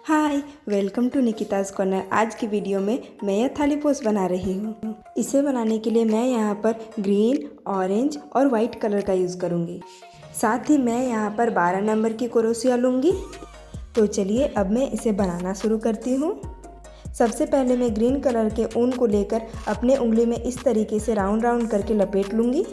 Hi, welcome to Nikita's corner. आज की video में मैं यह थाली पोस्ट बना रही हूँ। इसे बनाने के लिए मैं यहाँ पर ग्रीन, ऑरेंज और वाइट कलर का यूज़ करूँगी। साथ ही मैं यहाँ पर 12 नंबर की क्रोशिया लूँगी। तो चलिए अब मैं इसे बनाना शुरू करती हूँ। सबसे पहले मैं ग्रीन कलर के ऊन को लेकर अपने उंगली में इस तरीके से राउंड राउंड करके लपेट लूँगी।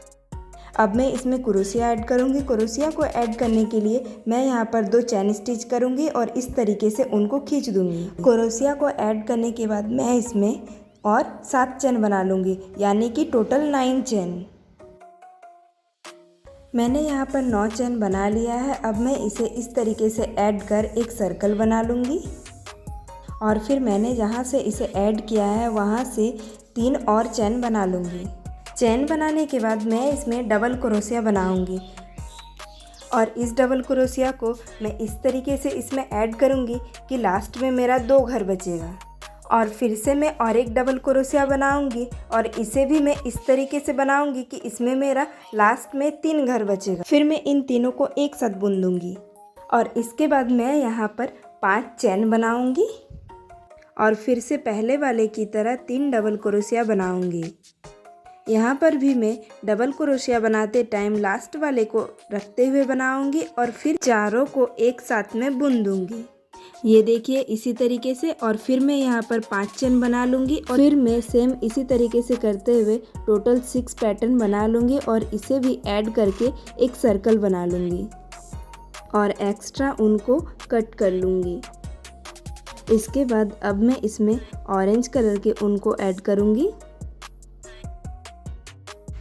अब मैं इसमें क्रोशिया ऐड करूँगी। क्रोशिया को ऐड करने के लिए मैं यहाँ पर 2 चैन स्टिच करूँगी और इस तरीके से उनको खींच दूँगी। क्रोशिया को ऐड करने के बाद मैं इसमें और 7 चैन बना लूँगी, यानी कि टोटल 9 चैन। मैंने यहाँ पर 9 चैन बना लिया है। अब मैं इसे इस तरीके से ऐड कर एक सर्कल बना लूँगी और फिर मैंने जहाँ से इसे ऐड किया है वहाँ से 3 और चैन बना लूँगी। चैन बनाने के बाद मैं इसमें डबल क्रोशिया बनाऊंगी और इस डबल क्रोशिया को मैं इस तरीके से इसमें ऐड करूंगी कि लास्ट में मेरा 2 घर बचेगा। और फिर से मैं और एक डबल क्रोशिया बनाऊंगी और इसे भी मैं इस तरीके से बनाऊंगी कि इसमें मेरा लास्ट में 3 घर बचेगा। फिर मैं इन तीनों को एक साथ बुन दूंगी और इसके बाद मैं यहाँ पर 5 चैन बनाऊंगी और फिर से पहले वाले की तरह 3 डबल क्रोशिया बनाऊंगी। यहाँ पर भी मैं डबल क्रोशिया बनाते टाइम लास्ट वाले को रखते हुए बनाऊंगी और फिर चारों को एक साथ में बुन दूंगी। ये देखिए इसी तरीके से। और फिर मैं यहाँ पर 5 चैन बना लूँगी और फिर मैं सेम इसी तरीके से करते हुए टोटल 6 पैटर्न बना लूँगी और इसे भी ऐड करके एक सर्कल बना लूँगी और एक्स्ट्रा उनको कट कर लूँगी। इसके बाद अब मैं इसमें ऑरेंज कलर के ऊन को ऐड करूँगी।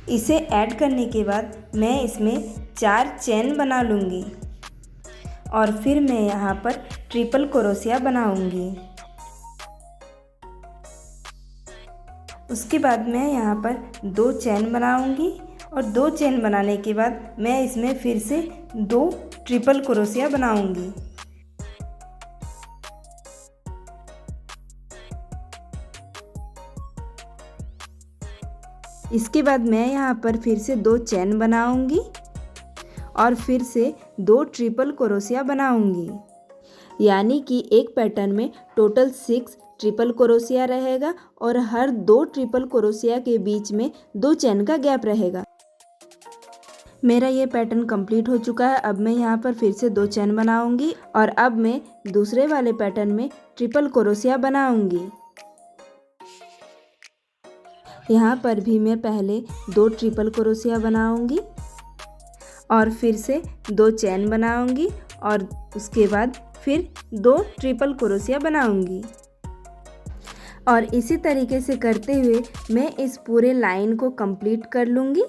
इसे ऐड करने के बाद मैं इसमें 4 चैन बना लूँगी और फिर मैं यहाँ पर ट्रिपल क्रोशिया बनाऊँगी। उसके बाद मैं यहाँ पर 2 चैन बनाऊँगी और 2 चैन बनाने के बाद मैं इसमें फिर से 2 ट्रिपल क्रोशिया बनाऊँगी। इसके बाद मैं यहाँ पर फिर से 2 चैन बनाऊंगी और फिर से 2 ट्रिपल क्रोशिया बनाऊंगी, यानी कि एक पैटर्न में टोटल 6 ट्रिपल क्रोशिया रहेगा और हर 2 ट्रिपल क्रोशिया के बीच में 2 चैन का गैप रहेगा। मेरा ये पैटर्न कंप्लीट हो चुका है। अब मैं यहाँ पर फिर से 2 चैन बनाऊंगी और अब मैं दूसरे वाले पैटर्न में ट्रिपल क्रोशिया बनाऊंगी। यहाँ पर भी मैं पहले 2 ट्रिपल क्रोशिया बनाऊंगी और फिर से 2 चैन बनाऊंगी और उसके बाद फिर 2 ट्रिपल क्रोशिया बनाऊंगी और इसी तरीके से करते हुए मैं इस पूरे लाइन को कंप्लीट कर लूँगी।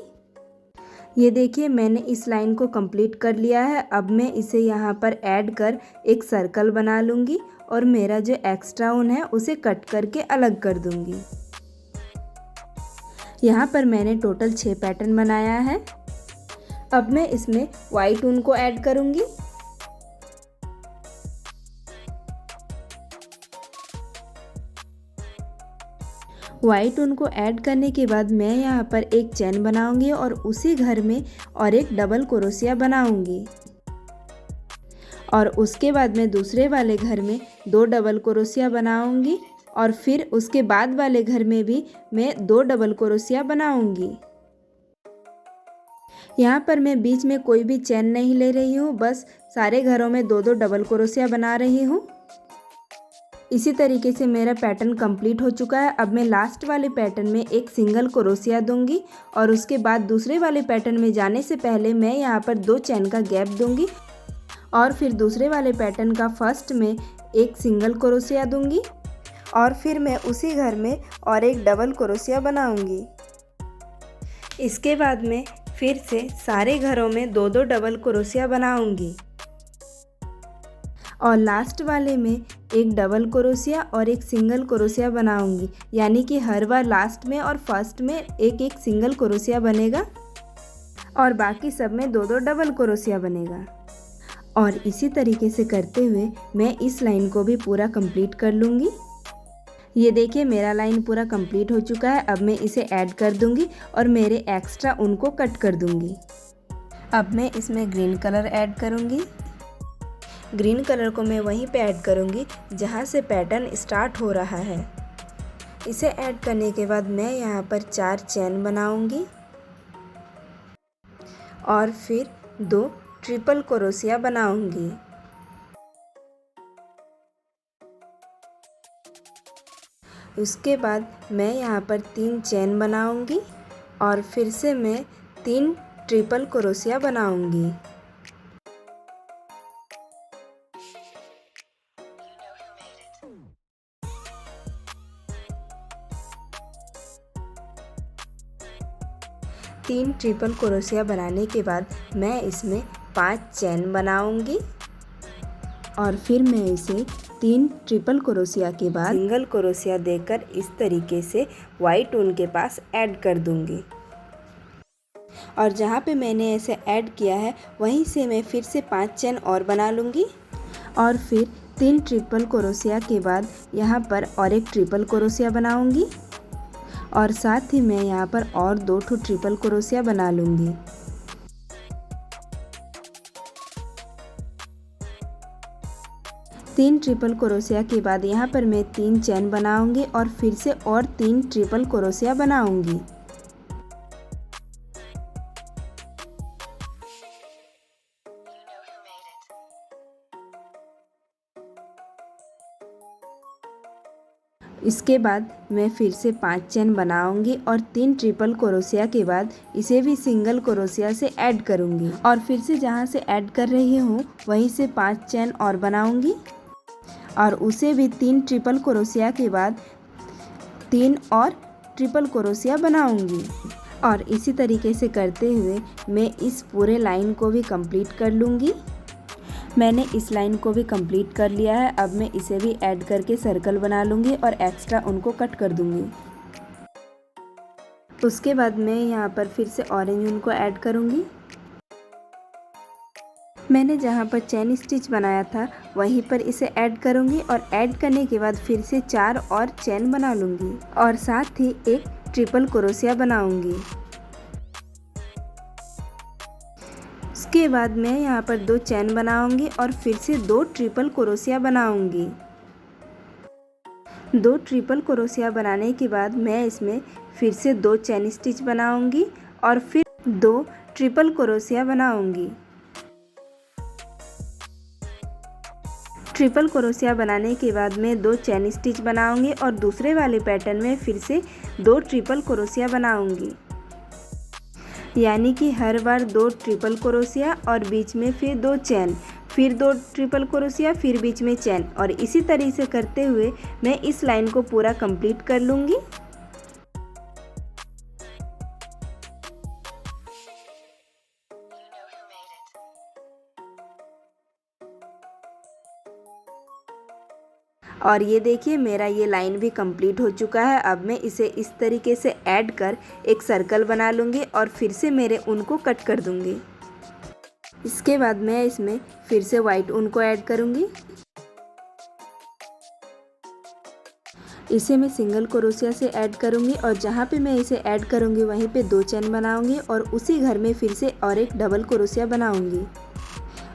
ये देखिए मैंने इस लाइन को कंप्लीट कर लिया है। अब मैं इसे यहाँ पर ऐड कर एक सर्कल बना लूँगी और मेरा जो एक्स्ट्रा ऊन है उसे कट करके अलग कर दूँगी। यहाँ पर मैंने टोटल 6 पैटर्न बनाया है। अब मैं इसमें वाइट ऊन को ऐड करूँगी। वाइट ऊन को ऐड करने के बाद मैं यहाँ पर एक चैन बनाऊँगी और उसी घर में और एक डबल क्रोशिया बनाऊँगी और उसके बाद मैं दूसरे वाले घर में 2 डबल क्रोशिया बनाऊँगी और फिर उसके बाद वाले घर में भी मैं 2 डबल क्रोशिया बनाऊंगी। यहाँ पर मैं बीच में कोई भी चैन नहीं ले रही हूँ, बस सारे घरों में 2-2 डबल क्रोशिया बना रही हूँ। इसी तरीके से मेरा पैटर्न कंप्लीट हो चुका है। अब मैं लास्ट वाले पैटर्न में एक सिंगल क्रोशिया दूंगी और उसके बाद दूसरे वाले पैटर्न में जाने से पहले मैं यहाँ पर 2 चैन का गैप दूंगी और फिर दूसरे वाले पैटर्न का फर्स्ट में एक सिंगल क्रोशिया दूंगी और फिर मैं उसी घर में और एक डबल क्रोशिया बनाऊंगी। इसके बाद मैं फिर से सारे घरों में 2-2 डबल क्रोशिया बनाऊंगी और लास्ट वाले में एक डबल क्रोशिया और एक सिंगल क्रोशिया बनाऊंगी, यानी कि हर बार लास्ट में और फर्स्ट में एक एक सिंगल क्रोशिया बनेगा और बाकी सब में 2-2 डबल क्रोशिया बनेगा। और इसी तरीके से करते हुए मैं इस लाइन को भी पूरा कंप्लीट कर लूँगी। ये देखिए मेरा लाइन पूरा कंप्लीट हो चुका है। अब मैं इसे ऐड कर दूंगी और मेरे एक्स्ट्रा ऊन को कट कर दूंगी। अब मैं इसमें ग्रीन कलर ऐड करूंगी। ग्रीन कलर को मैं वहीं पे ऐड करूँगी जहाँ से पैटर्न स्टार्ट हो रहा है। इसे ऐड करने के बाद मैं यहाँ पर 4 चेन बनाऊँगी और फिर 2 ट्रिपल क्रोशिया बनाऊँगी। उसके बाद मैं यहाँ पर 3 चेन बनाऊँगी और फिर से मैं 3 ट्रिपल क्रोशिया बनाऊँगी। तीन ट्रिपल क्रोशिया बनाने के बाद मैं इसमें 5 चेन बनाऊँगी और फिर मैं इसे 3 ट्रिपल क्रोशिया के बाद सिंगल क्रोशिया देकर इस तरीके से वाइट ऊन के पास ऐड कर दूंगी। और जहाँ पे मैंने ऐसे ऐड किया है वहीं से मैं फिर से 5 चेन और बना लूँगी और फिर 3 ट्रिपल क्रोशिया के बाद यहाँ पर और एक ट्रिपल क्रोशिया बनाऊँगी और साथ ही मैं यहाँ पर और 2 ट्रिपल क्रोशिया बना लूँगी। तीन ट्रिपल क्रोशिया के बाद यहाँ पर मैं 3 चेन बनाऊँगी और फिर से और 3 ट्रिपल क्रोशिया बनाऊँगी। इसके बाद मैं फिर से 5 चेन बनाऊंगी और 3 ट्रिपल क्रोशिया के बाद इसे भी सिंगल क्रोशिया से ऐड करूंगी और फिर से जहां से ऐड कर रही हूं वहीं से 5 चेन और बनाऊंगी और उसे भी 3 ट्रिपल क्रोशिया के बाद 3 और ट्रिपल क्रोशिया बनाऊंगी। और इसी तरीके से करते हुए मैं इस पूरे लाइन को भी कंप्लीट कर लूँगी। मैंने इस लाइन को भी कंप्लीट कर लिया है। अब मैं इसे भी ऐड करके सर्कल बना लूँगी और एक्स्ट्रा उनको कट कर दूँगी। उसके बाद मैं यहाँ पर फिर से ऑरेंज ऊन को ऐड करूँगी। मैंने जहाँ पर चेन स्टिच बनाया था वहीं पर इसे ऐड करूँगी और ऐड करने के बाद फिर से 4 और चेन बना लूँगी और साथ ही एक ट्रिपल क्रोशिया बनाऊँगी। उसके बाद मैं यहाँ पर 2 चेन बनाऊंगी और फिर से 2 ट्रिपल क्रोशिया बनाऊंगी। 2 ट्रिपल क्रोशिया बनाने के बाद मैं इसमें फिर से 2 चेन स्टिच बनाऊंगी और फिर 2 ट्रिपल क्रोशिया बनाऊंगी। ट्रिपल क्रोशिया बनाने के बाद मैं 2 चेन स्टिच बनाऊंगी और दूसरे वाले पैटर्न में फिर से 2 ट्रिपल क्रोशिया बनाऊंगी। यानी कि हर बार 2 ट्रिपल क्रोशिया और बीच में फिर 2 चेन, फिर 2 ट्रिपल क्रोशिया, फिर बीच में चेन और इसी तरीके से करते हुए मैं इस लाइन को पूरा कंप्लीट कर लूँगी। और ये देखिए मेरा ये लाइन भी कंप्लीट हो चुका है। अब मैं इसे इस तरीके से ऐड कर एक सर्कल बना लूँगी और फिर से मेरे ऊन को कट कर दूँगी। इसके बाद मैं इसमें फिर से वाइट ऊन को ऐड करूँगी। इसे मैं सिंगल क्रोशिया से ऐड करूँगी और जहाँ पे मैं इसे ऐड करूँगी वहीं पे 2 चेन बनाऊँगी और उसी घर में फिर से और एक डबल क्रोशिया बनाऊँगी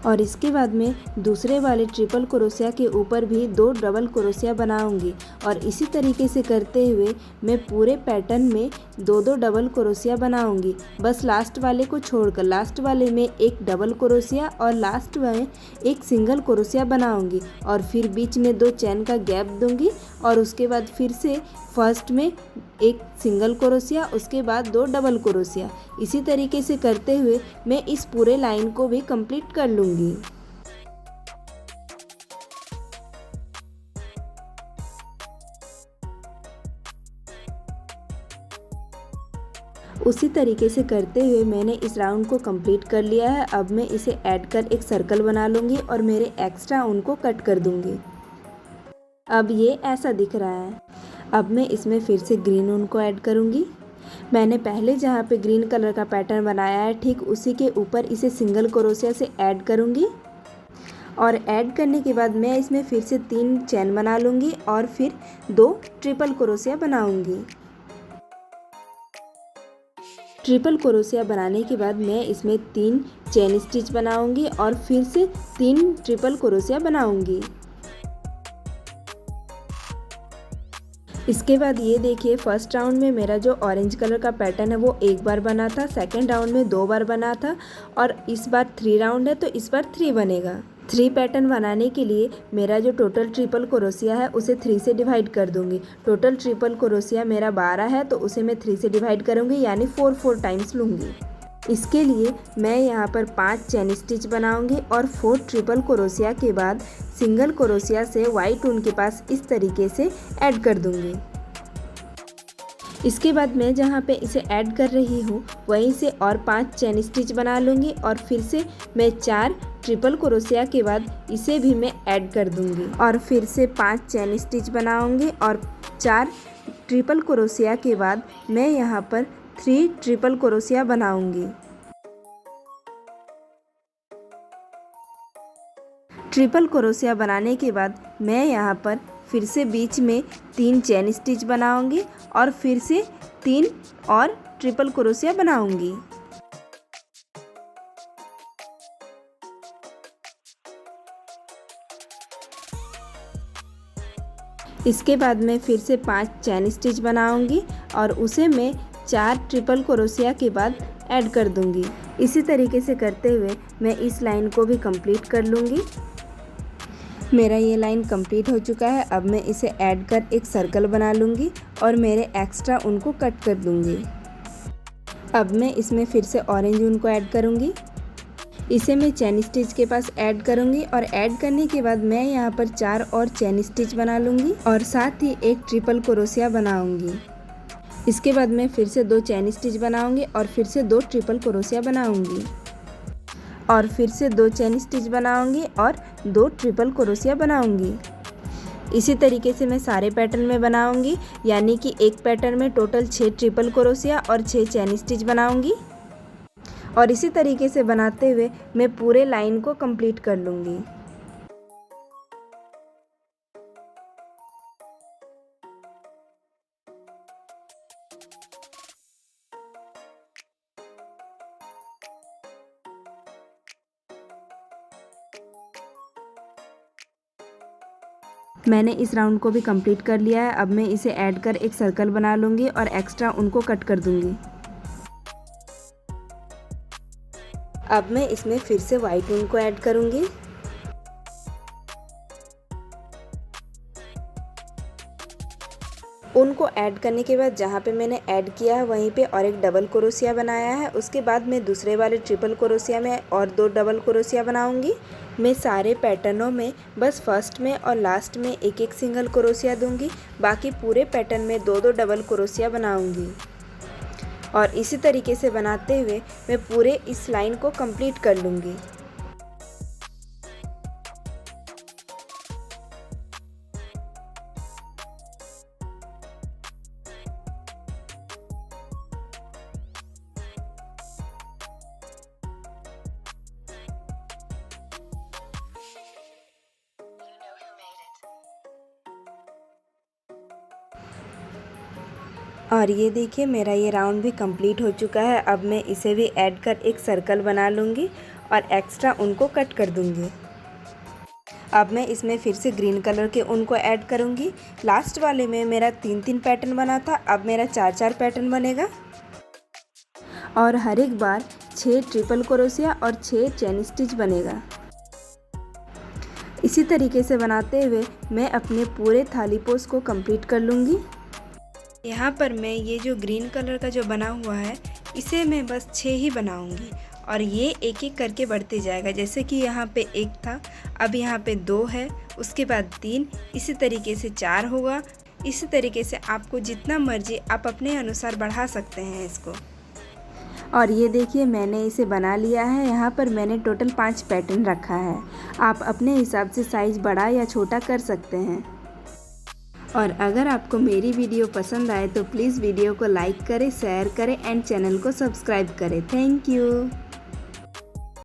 और इसके बाद में दूसरे वाले ट्रिपल क्रोशिया के ऊपर भी 2 डबल क्रोशिया बनाऊंगी और इसी तरीके से करते हुए मैं पूरे पैटर्न में 2-2 डबल क्रोशिया बनाऊंगी। बस लास्ट वाले को छोड़कर लास्ट वाले में एक डबल क्रोशिया और लास्ट में एक सिंगल क्रोशिया बनाऊंगी और फिर बीच में 2 चेन का गैप दूंगी और उसके बाद फिर से फर्स्ट में एक सिंगल क्रोशिया, उसके बाद 2 डबल क्रोशिया। इसी तरीके से करते हुए मैं इस पूरे लाइन को भी कंप्लीट कर लूँगी। उसी तरीके से करते हुए मैंने इस राउंड को कंप्लीट कर लिया है। अब मैं इसे ऐड कर एक सर्कल बना लूँगी और मेरे एक्स्ट्रा ऊन को कट कर दूँगी। अब ये ऐसा दिख रहा है। अब मैं इसमें फिर से ग्रीन ऊन को ऐड करूँगी। मैंने पहले जहाँ पे ग्रीन कलर का पैटर्न बनाया है ठीक उसी के ऊपर इसे सिंगल क्रोशिया से ऐड करूँगी और ऐड करने के बाद मैं इसमें फिर से 3 चेन बना लूँगी और फिर 2 ट्रिपल क्रोशिया बनाऊँगी। ट्रिपल क्रोशिया बनाने के बाद मैं इसमें 3 चेन स्टिच बनाऊंगी और फिर से 3 ट्रिपल क्रोशिया बनाऊंगी। इसके बाद ये देखिए, फर्स्ट राउंड में मेरा जो ऑरेंज कलर का पैटर्न है वो एक बार बना था, सेकंड राउंड में 2 बार बना था और इस बार 3 राउंड है तो इस बार 3 बनेगा। 3 पैटर्न बनाने के लिए मेरा जो टोटल ट्रिपल क्रोशिया है उसे 3 से डिवाइड कर दूंगी। टोटल ट्रिपल क्रोशिया मेरा 12 है तो उसे मैं 3 से डिवाइड करूंगी, यानी 4 टाइम्स लूँगी। इसके लिए मैं यहाँ पर 5 चेन स्टिच बनाऊंगी और 4 ट्रिपल क्रोशिया के बाद सिंगल क्रोशिया से वाइट ऊन के पास इस तरीके से ऐड कर दूंगी। इसके बाद मैं जहाँ पे इसे ऐड कर रही हूँ वहीं से और 5 चेन स्टिच बना लूँगी और फिर से मैं 4 ट्रिपल क्रोशिया के बाद इसे भी मैं ऐड कर दूँगी और फिर से 5 चेन स्टिच बनाऊँगी और 4 ट्रिपल क्रोशिया के बाद मैं यहाँ पर 3 ट्रिपल क्रोशिया बनाऊँगी। ट्रिपल क्रोशिया बनाने के बाद मैं यहाँ पर फिर से बीच में 3 चेन स्टिच बनाऊंगी और फिर से 3 और ट्रिपल क्रोशिया बनाऊंगी। इसके बाद मैं फिर से 5 चेन स्टिच बनाऊंगी और उसे मैं 4 ट्रिपल क्रोशिया के बाद ऐड कर दूंगी। इसी तरीके से करते हुए मैं इस लाइन को भी कंप्लीट कर लूँगी। मेरा ये लाइन कंप्लीट हो चुका है। अब मैं इसे ऐड कर एक सर्कल बना लूँगी और मेरे एक्स्ट्रा ऊन को कट कर दूँगी। अब मैं इसमें फिर से ऑरेंज ऊन को ऐड करूँगी। इसे मैं चेन स्टिच के पास ऐड करूँगी और ऐड करने के बाद मैं यहाँ पर 4 और चेन स्टिच बना लूँगी और साथ ही एक ट्रिपल क्रोशिया बनाऊँगी। इसके बाद मैं फिर से 2 चेन स्टिच बनाऊँगी और फिर से 2 ट्रिपल क्रोशिया बनाऊँगी और फिर से 2 चेन स्टिच बनाऊंगी और 2 ट्रिपल क्रोशिया बनाऊंगी। इसी तरीके से मैं सारे पैटर्न में बनाऊंगी, यानी कि एक पैटर्न में टोटल 6 ट्रिपल क्रोशिया और 6 चेन स्टिच बनाऊंगी और इसी तरीके से बनाते हुए मैं पूरे लाइन को कंप्लीट कर लूँगी। मैंने इस राउंड को भी कंप्लीट कर लिया है। अब मैं इसे ऐड कर एक सर्कल बना लूँगी और एक्स्ट्रा उनको कट कर दूँगी। अब मैं इसमें फिर से वाइट ऊन को ऐड करूँगी। ऊन को ऐड करने के बाद जहाँ पे मैंने ऐड किया है वहीं पे और एक डबल क्रोशिया बनाया है। उसके बाद मैं दूसरे वाले ट्रिपल क्रोशिया में और 2 डबल क्रोशिया बनाऊंगी। मैं सारे पैटर्नों में बस फर्स्ट में और लास्ट में एक एक सिंगल क्रोशिया दूंगी, बाकी पूरे पैटर्न में 2 डबल क्रोशिया बनाऊंगी और इसी तरीके से बनाते हुए मैं पूरे इस लाइन को कंप्लीट कर लूँगी। और ये देखिए, मेरा ये राउंड भी कंप्लीट हो चुका है। अब मैं इसे भी ऐड कर एक सर्कल बना लूँगी और एक्स्ट्रा ऊन को कट कर दूँगी। अब मैं इसमें फिर से ग्रीन कलर के ऊन को ऐड करूँगी। लास्ट वाले में मेरा 3 पैटर्न बना था, अब मेरा 4 पैटर्न बनेगा और हर एक बार 6 ट्रिपल क्रोशिया और 6 चेन स्टिच बनेगा। इसी तरीके से बनाते हुए मैं अपने पूरे थाली पोस्ट को कंप्लीट कर लूँगी। यहाँ पर मैं ये जो ग्रीन कलर का जो बना हुआ है इसे मैं बस 6 ही बनाऊँगी और ये एक एक करके बढ़ते जाएगा। जैसे कि यहाँ पे 1 था, अब यहाँ पे 2 है, उसके बाद 3, इसी तरीके से 4 होगा। इसी तरीके से आपको जितना मर्जी आप अपने अनुसार बढ़ा सकते हैं इसको। और ये देखिए, मैंने इसे बना लिया है। यहाँ पर मैंने टोटल 5 पैटर्न रखा है। आप अपने हिसाब से साइज़ बड़ा या छोटा कर सकते हैं। और अगर आपको मेरी वीडियो पसंद आए तो प्लीज़ वीडियो को लाइक करें, शेयर करें एंड चैनल को सब्सक्राइब करें। Thank you.